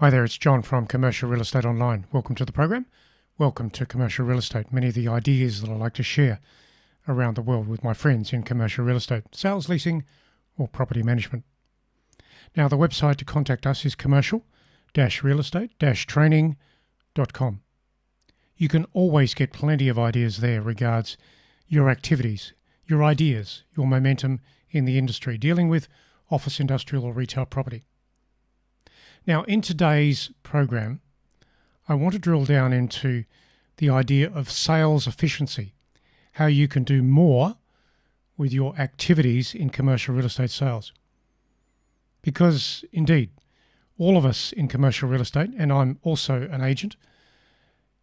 Hi there, it's John from Commercial Real Estate Online. Welcome to the program. Welcome to Commercial Real Estate. Many of the ideas that I like to share around the world with my friends in commercial real estate, sales, leasing, or property management. Now, the website to contact us is commercial-real-estate-training.com. You can always get plenty of ideas there regards your activities, your ideas, your momentum in the industry, dealing with office, industrial, or retail property. Now, in today's program, I want to drill down into the idea of sales efficiency, how you can do more with your activities in commercial real estate sales. Because indeed, all of us in commercial real estate, and I'm also an agent,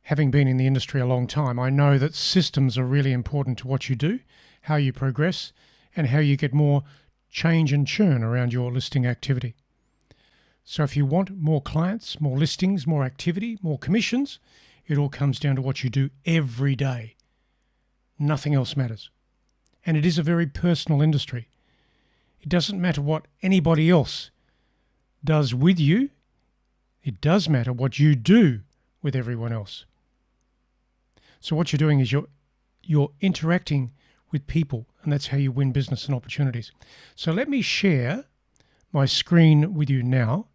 having been in the industry a long time, I know that systems are really important to what you do, how you progress, and how you get more change and churn around your listing activity. So if you want more clients, more listings, more activity, more commissions, it all comes down to what you do every day. Nothing else matters. And it is a very personal industry. It doesn't matter what anybody else does with you. It does matter what you do with everyone else. So what you're doing is you're interacting with people, and that's how you win business and opportunities. So let me share my screen with you now,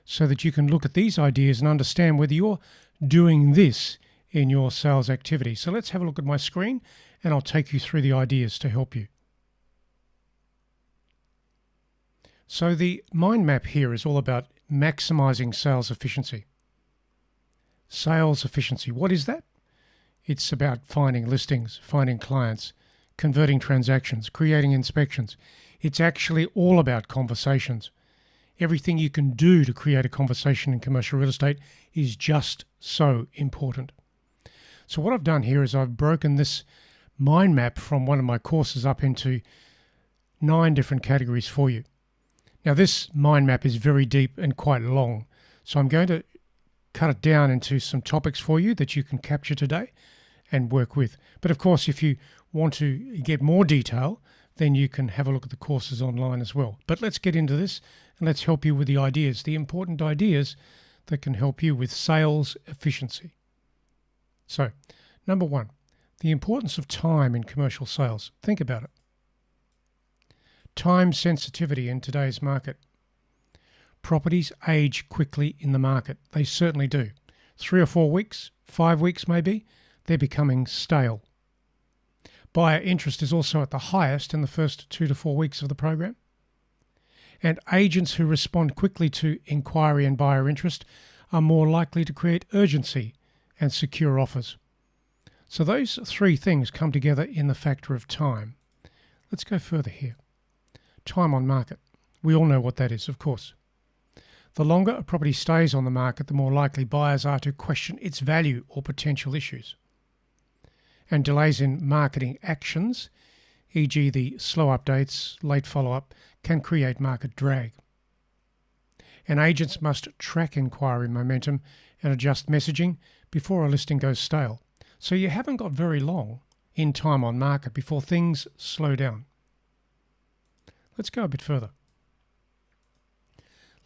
so that you can look at these ideas and understand whether you're doing this in your sales activity. So let's have a look at my screen and I'll take you through the ideas to help you. So the mind map here is all about maximizing sales efficiency. Sales efficiency, what is that? It's about finding listings, finding clients, converting transactions, creating inspections. It's actually all about conversations. Everything you can do to create a conversation in commercial real estate is just so important. So what I've done here is I've broken this mind map from one of my courses up into 9 different categories for you. Now this mind map is very deep and quite long, so I'm going to cut it down into some topics for you that you can capture today and work with. But of course, if you want to get more detail, then you can have a look at the courses online as well. But let's get into this and let's help you with the ideas, the important ideas that can help you with sales efficiency. So, number 1, the importance of time in commercial sales. Think about it. Time sensitivity in today's market. Properties age quickly in the market. They certainly do. 3 or 4 weeks, 5 weeks maybe, they're becoming stale. Buyer interest is also at the highest in the first 2 to 4 weeks of the program. And agents who respond quickly to inquiry and buyer interest are more likely to create urgency and secure offers. So those 3 things come together in the factor of time. Let's go further here. Time on market. We all know what that is, of course. The longer a property stays on the market, the more likely buyers are to question its value or potential issues. And delays in marketing actions, e.g. the slow updates, late follow-up, can create market drag. And agents must track inquiry momentum and adjust messaging before a listing goes stale. So you haven't got very long in time on market before things slow down. Let's go a bit further.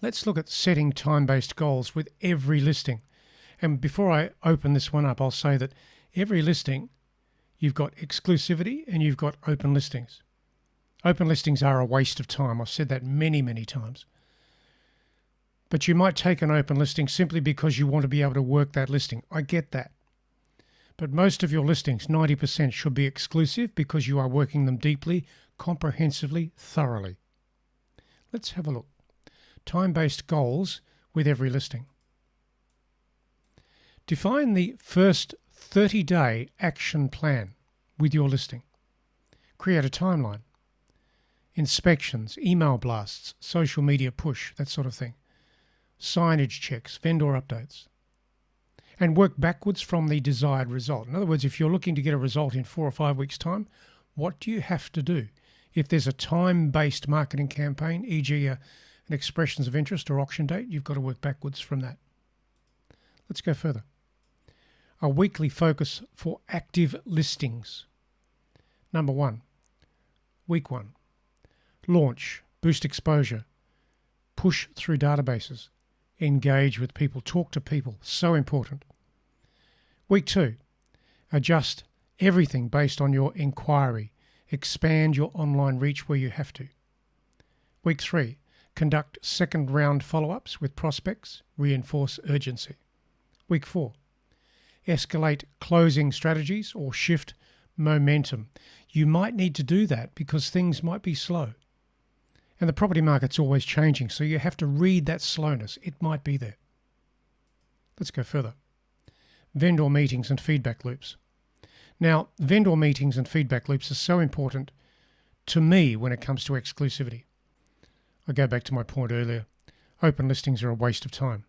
Let's look at setting time-based goals with every listing. And before I open this one up, I'll say that every listing, you've got exclusivity and you've got open listings. Open listings are a waste of time. I've said that many, many times. But you might take an open listing simply because you want to be able to work that listing. I get that. But most of your listings, 90%, should be exclusive because you are working them deeply, comprehensively, thoroughly. Let's have a look. Time-based goals with every listing. Define the first 30-day action plan with your listing. Create a timeline. Inspections, email blasts, social media push, that sort of thing. Signage checks, vendor updates. And work backwards from the desired result. In other words, if you're looking to get a result in 4 or 5 weeks' time, what do you have to do? If there's a time-based marketing campaign, e.g. an expressions of interest or auction date, you've got to work backwards from that. Let's go further. A weekly focus for active listings. Number 1, week 1. Launch, boost exposure, push through databases, engage with people, talk to people. So important. Week 2, adjust everything based on your inquiry. Expand your online reach where you have to. Week 3, conduct second round follow-ups with prospects. Reinforce urgency. Week 4, escalate closing strategies or shift momentum. You might need to do that because things might be slow. And the property market's always changing, so you have to read that slowness. It might be there. Let's go further. Vendor meetings and feedback loops. Now, vendor meetings and feedback loops are so important to me when it comes to exclusivity. I go back to my point earlier. Open listings are a waste of time.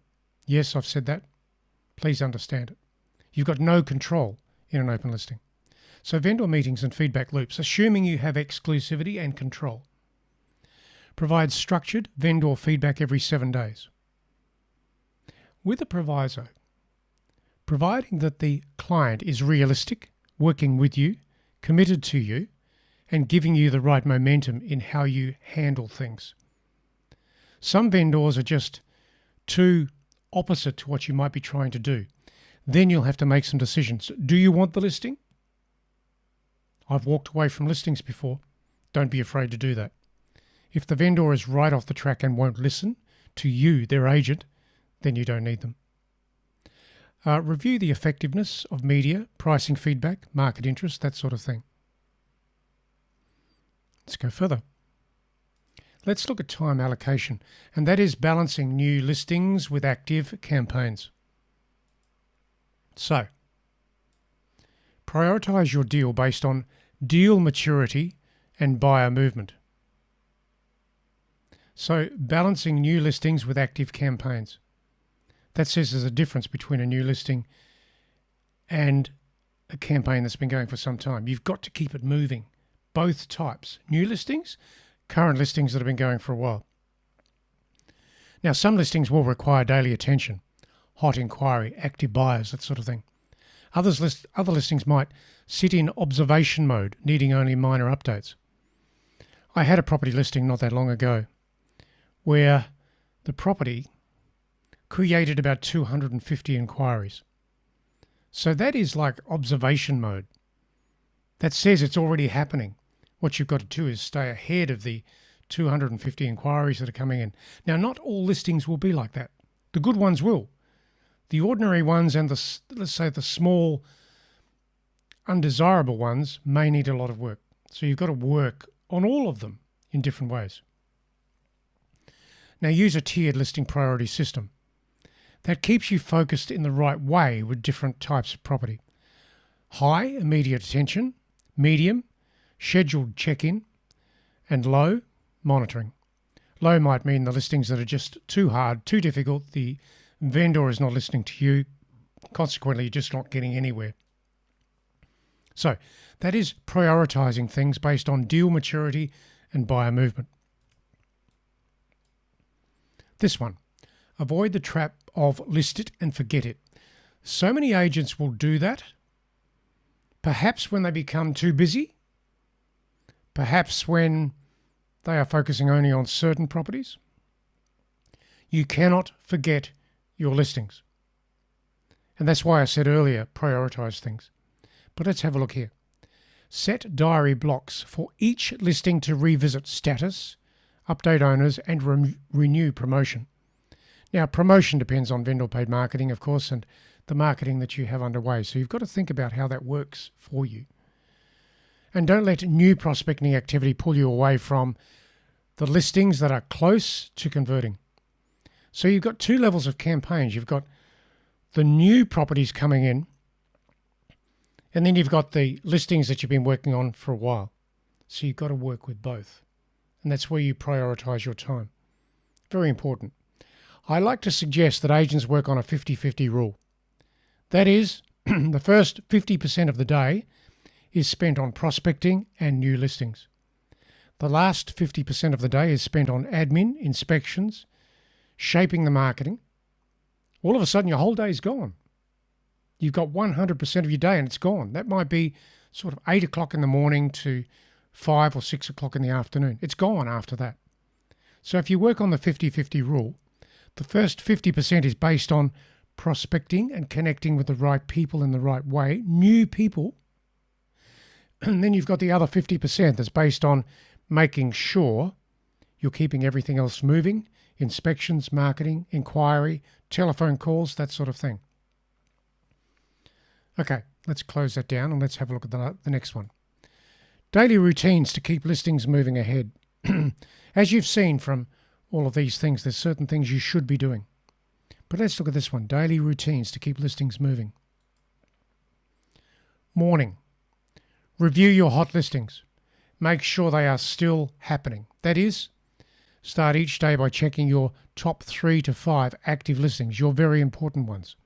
Yes, I've said that. Please understand it. You've got no control in an open listing. So vendor meetings and feedback loops, assuming you have exclusivity and control. Provide structured vendor feedback every 7 days. With a proviso, providing that the client is realistic, working with you, committed to you, and giving you the right momentum in how you handle things. Some vendors are just too opposite to what you might be trying to do. Then you'll have to make some decisions. Do you want the listing? I've walked away from listings before. Don't be afraid to do that. If the vendor is right off the track and won't listen to you, their agent, then you don't need them. Review the effectiveness of media, pricing feedback, market interest, that sort of thing. Let's go further. Let's look at time allocation, and that is balancing new listings with active campaigns. So, prioritize your deal based on deal maturity and buyer movement. So, balancing new listings with active campaigns. That says there's a difference between a new listing and a campaign that's been going for some time. You've got to keep it moving. Both types. New listings, current listings that have been going for a while. Now, some listings will require daily attention, hot inquiry, active buyers, that sort of thing. Other listings might sit in observation mode, needing only minor updates. I had a property listing not that long ago where the property created about 250 inquiries. So that is like observation mode. That says it's already happening. What you've got to do is stay ahead of the 250 inquiries that are coming in. Now, not all listings will be like that. The good ones will. The ordinary ones and let's say the small, undesirable ones may need a lot of work. So you've got to work on all of them in different ways. Now, use a tiered listing priority system. That keeps you focused in the right way with different types of property. High, immediate attention, medium, scheduled check-in, and low, monitoring. Low might mean the listings that are just too hard, too difficult, the vendor is not listening to you, consequently you're just not getting anywhere. So that is prioritizing things based on deal maturity and buyer movement. This one, avoid the trap of list it and forget it. So many agents will do that, perhaps when they become too busy, perhaps when they are focusing only on certain properties. You cannot forget your listings. And that's why I said earlier, prioritize things. But let's have a look here. Set diary blocks for each listing to revisit status, update owners, and renew promotion. Now, promotion depends on vendor paid marketing, of course, and the marketing that you have underway. So you've got to think about how that works for you. And don't let new prospecting activity pull you away from the listings that are close to converting. So you've got two levels of campaigns. You've got the new properties coming in, and then you've got the listings that you've been working on for a while. So you've got to work with both. And that's where you prioritize your time. Very important. I like to suggest that agents work on a 50-50 rule. That is, the first 50% of the day is spent on prospecting and new listings. The last 50% of the day is spent on admin, inspections, shaping the marketing. All of a sudden, your whole day is gone. You've got 100% of your day and it's gone. That might be sort of 8 o'clock in the morning to 5 or 6 o'clock in the afternoon. It's gone after that. So if you work on the 50-50 rule, The first 50% is based on prospecting and connecting with the right people in the right way, new people. And then you've got the other 50% that's based on making sure you're keeping everything else moving, inspections, marketing, inquiry, telephone calls, that sort of thing. Okay, let's close that down and let's have a look at the next one. Daily routines to keep listings moving ahead. As you've seen from all of these things, there's certain things you should be doing. But let's look at this one, daily routines to keep listings moving. Morning. Review your hot listings. Make sure they are still happening. That is, start each day by checking your top 3 to 5 active listings, your very important ones.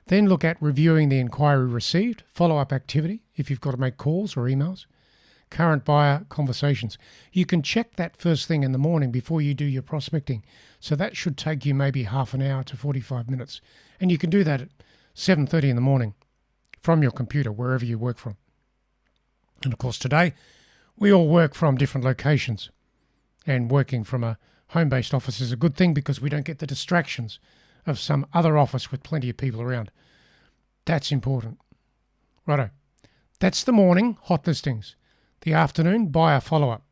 Then look at reviewing the inquiry received, follow-up activity, if you've got to make calls or emails, current buyer conversations. You can check that first thing in the morning before you do your prospecting. So that should take you maybe half an hour to 45 minutes. And you can do that at 7:30 in the morning from your computer, wherever you work from. And of course, today, we all work from different locations. And working from a home-based office is a good thing because we don't get the distractions of some other office with plenty of people around. That's important. Righto. That's the morning, hot listings. The afternoon, buyer follow-up.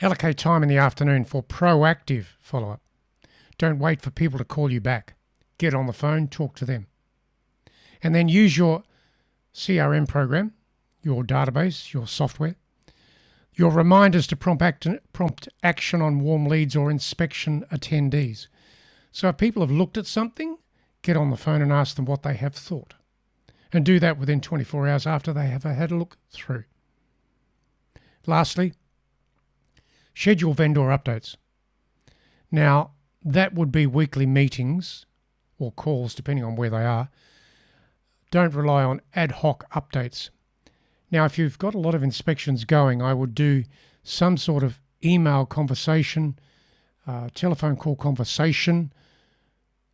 Allocate time in the afternoon for proactive follow-up. Don't wait for people to call you back. Get on the phone, talk to them. And then use your CRM program, your database, your software, your reminders to prompt action on warm leads or inspection attendees. So if people have looked at something, get on the phone and ask them what they have thought. And do that within 24 hours after they have had a look through. Lastly, schedule vendor updates. Now, that would be weekly meetings or calls, depending on where they are. Don't rely on ad hoc updates. Now, if you've got a lot of inspections going, I would do some sort of email conversation, telephone call conversation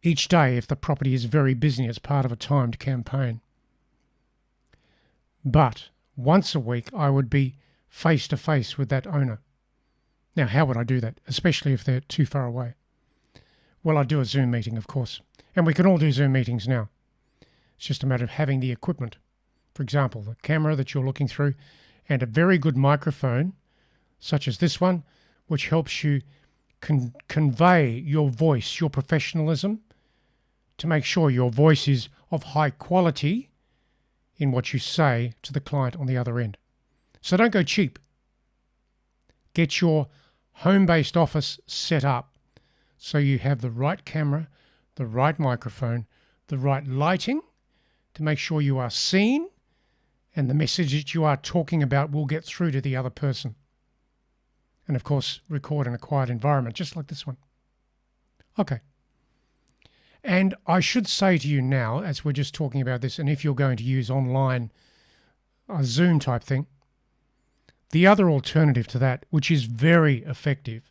each day if the property is very busy as part of a timed campaign. But once a week, I would be face-to-face with that owner. Now, how would I do that, especially if they're too far away? Well, I'd do a Zoom meeting, of course. And we can all do Zoom meetings now. It's just a matter of having the equipment. For example, the camera that you're looking through and a very good microphone, such as this one, which helps you convey your voice, your professionalism, to make sure your voice is of high quality in what you say to the client on the other end. So don't go cheap. Get your home-based office set up so you have the right camera, the right microphone, the right lighting to make sure you are seen and the message that you are talking about will get through to the other person. And of course, record in a quiet environment, just like this one. Okay. And I should say to you now, as we're just talking about this, and if you're going to use online, a Zoom type thing, the other alternative to that, which is very effective,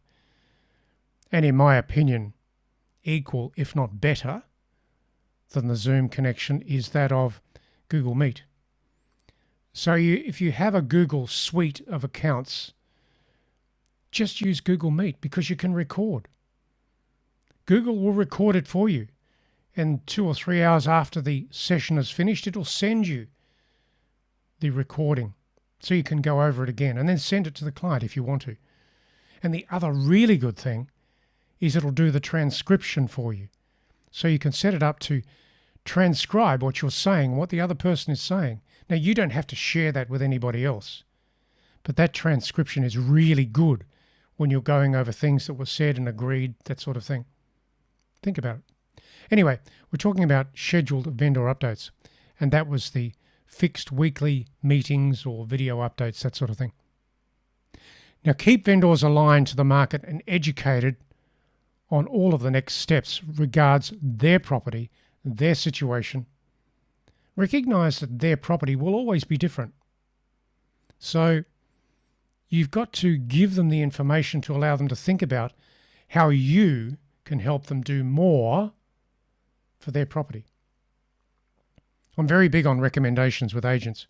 and in my opinion, equal, if not better, than the Zoom connection, is that of Google Meet. So if you have a Google suite of accounts, just use Google Meet because you can record. Google will record it for you. And 2 or 3 hours after the session is finished, it'll send you the recording so you can go over it again and then send it to the client if you want to. And the other really good thing is it'll do the transcription for you. So you can set it up to transcribe what you're saying, what the other person is saying. Now, you don't have to share that with anybody else, but that transcription is really good when you're going over things that were said and agreed, that sort of thing. Think about it. Anyway, we're talking about scheduled vendor updates, and that was the fixed weekly meetings or video updates, that sort of thing. Now, keep vendors aligned to the market and educated on all of the next steps regards their property, their situation. Recognize that their property will always be different. So you've got to give them the information to allow them to think about how you can help them do more for their property. I'm very big on recommendations with agents.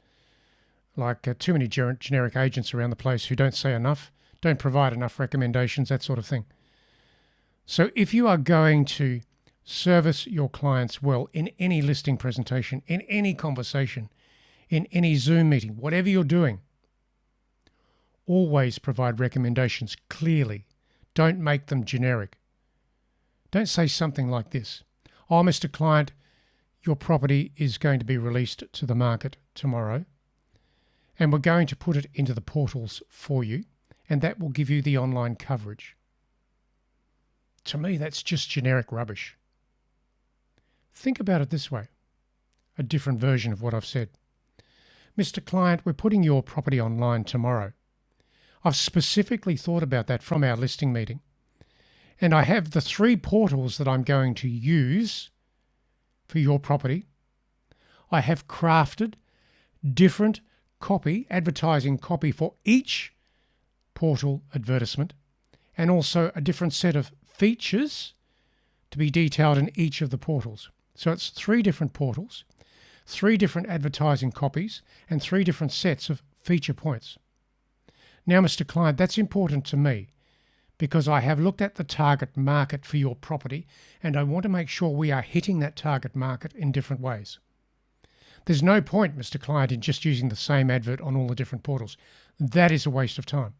Like too many generic agents around the place who don't say enough, don't provide enough recommendations, that sort of thing. So if you are going to service your clients well in any listing presentation, in any conversation, in any Zoom meeting, whatever you're doing, always provide recommendations clearly. Don't make them generic. Don't say something like this. Oh, Mr. Client, your property is going to be released to the market tomorrow, and we're going to put it into the portals for you, and that will give you the online coverage. To me, that's just generic rubbish. Think about it this way, a different version of what I've said. Mr. Client, we're putting your property online tomorrow. I've specifically thought about that from our listing meeting, and I have the 3 portals that I'm going to use for your property. I have crafted different advertising copy for each portal advertisement, and also a different set of features to be detailed in each of the portals. So it's 3 different portals, 3 different advertising copies, and 3 different sets of feature points. Now, Mr. Client, that's important to me because I have looked at the target market for your property, and I want to make sure we are hitting that target market in different ways. There's no point, Mr. Client, in just using the same advert on all the different portals. That is a waste of time.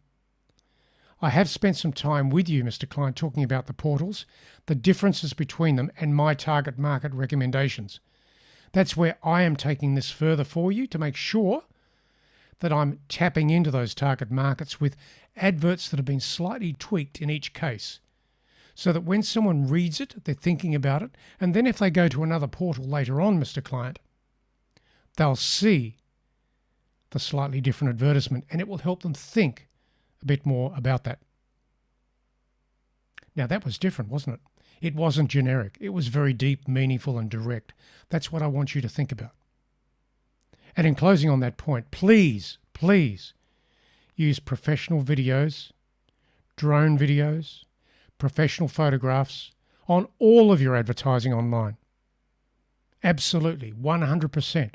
I have spent some time with you, Mr. Client, talking about the portals, the differences between them, and my target market recommendations. That's where I am taking this further for you to make sure that I'm tapping into those target markets with adverts that have been slightly tweaked in each case, so that when someone reads it, they're thinking about it, and then if they go to another portal later on, Mr. Client, they'll see the slightly different advertisement, and it will help them think a bit more about that. Now, that was different, wasn't it? It wasn't generic. It was very deep, meaningful, and direct. That's what I want you to think about. And in closing on that point, please use professional videos, drone videos, professional photographs on all of your advertising online. Absolutely, 100%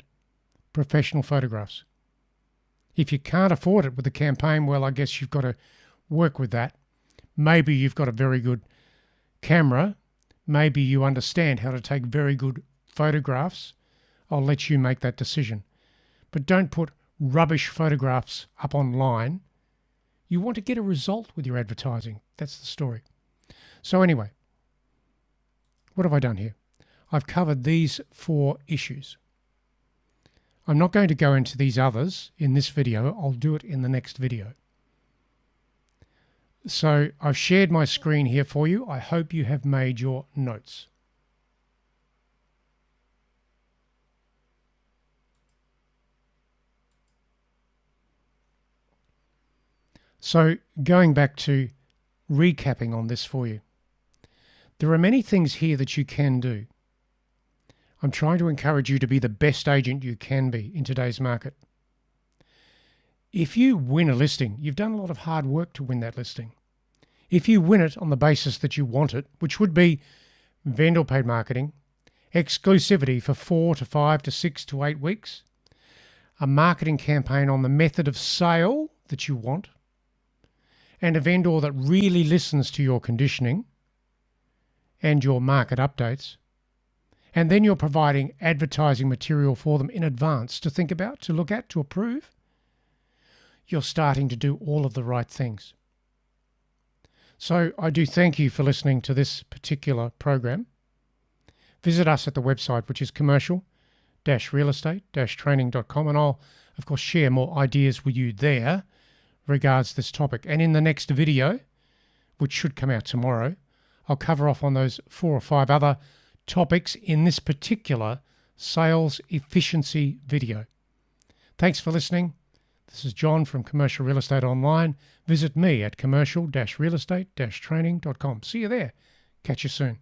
professional photographs. If you can't afford it with the campaign, well, I guess you've got to work with that. Maybe you've got a very good camera. Maybe you understand how to take very good photographs. I'll let you make that decision. But don't put rubbish photographs up online. You want to get a result with your advertising. That's the story. So anyway, what have I done here? I've covered these 4 issues. I'm not going to go into these others in this video. I'll do it in the next video. So I've shared my screen here for you. I hope you have made your notes. So going back to recapping on this for you, there are many things here that you can do. I'm trying to encourage you to be the best agent you can be in today's market. If you win a listing, you've done a lot of hard work to win that listing. If you win it on the basis that you want it, which would be vendor paid marketing, exclusivity for 4 to 5 to 6 to 8 weeks, a marketing campaign on the method of sale that you want, and a vendor that really listens to your conditioning and your market updates, and then you're providing advertising material for them in advance to think about, to look at, to approve, you're starting to do all of the right things. So I do thank you for listening to this particular program. Visit us at the website, which is commercial-realestate-training.com, and I'll, of course, share more ideas with you there regards this topic. And in the next video, which should come out tomorrow, I'll cover off on those 4 or 5 other topics in this particular sales efficiency video. Thanks for listening. This is John from Commercial Real Estate Online. Visit me at commercial-realestate-training.com. See you there. Catch you soon.